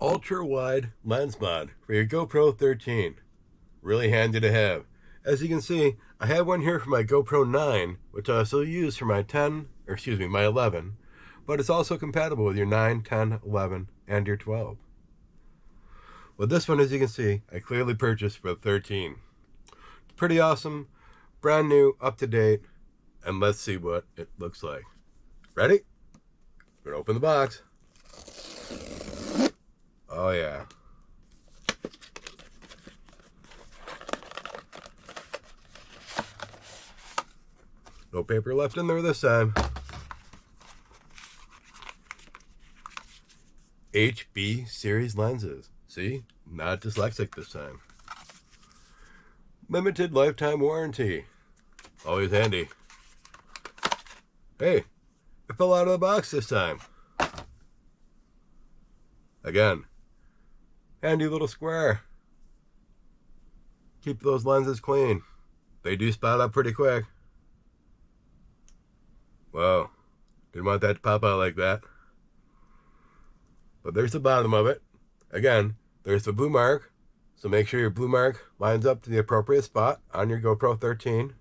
Ultra wide lens mod for your GoPro 13. Really handy to have. As you can see, I have one here for my GoPro 9, which I still use for my 10, or excuse me, my 11, but it's also compatible with your 9, 10, 11, and your 12. With this one, as you can see, I clearly purchased for the 13. It's pretty awesome, brand new, up to date, and let's see what it looks like. Ready? We're gonna open the box. Oh yeah. No paper left in there this time. HB series lenses. See? Not dyslexic this time. Limited lifetime warranty. Always handy. Hey, it fell out of the box this time. Again, handy little square. Keep those lenses clean. They do spot up pretty quick. Whoa, didn't want that to pop out like that. But there's the bottom of it. Again, there's the blue mark. So make sure your blue mark lines up to the appropriate spot on your GoPro 13.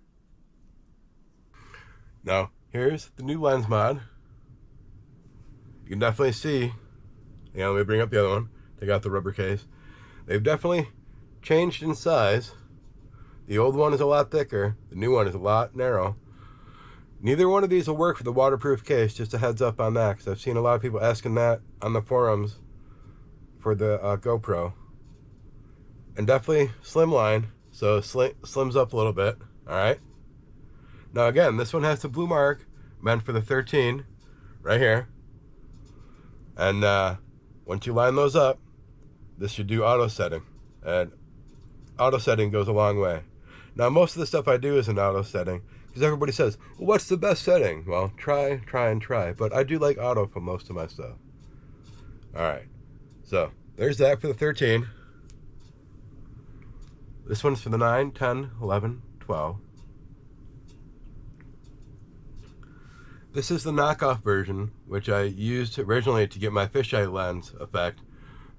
Now, here's the new lens mod. You can definitely see, let me bring up the other one, take out the rubber case. They've definitely changed in size. The old one is a lot thicker, the new one is a lot narrow. Neither one of these will work for the waterproof case, just a heads up on that, because I've seen a lot of people asking that on the forums for the GoPro. And definitely slimline, so slims up a little bit, alright? Now again, this one has the blue mark, meant for the 13, right here. And once you line those up, this should do auto setting. And auto setting goes a long way. Now most of the stuff I do is in auto setting, because everybody says, well, what's the best setting? Well, try, and try. But I do like auto for most of my stuff. Alright, so there's that for the 13. This one's for the 9, 10, 11, 12. This is the knockoff version, which I used originally to get my fisheye lens effect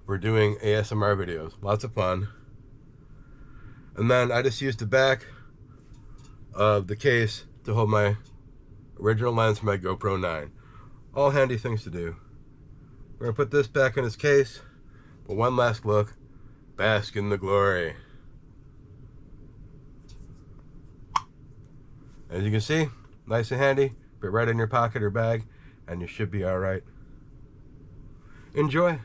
for doing ASMR videos. Lots of fun. And then I just used the back of the case to hold my original lens for my GoPro 9. All handy things to do. We're gonna put this back in its case, but one last look. Bask in the glory. As you can see, nice and handy. Fit right in your pocket or bag, and you should be all right. Enjoy.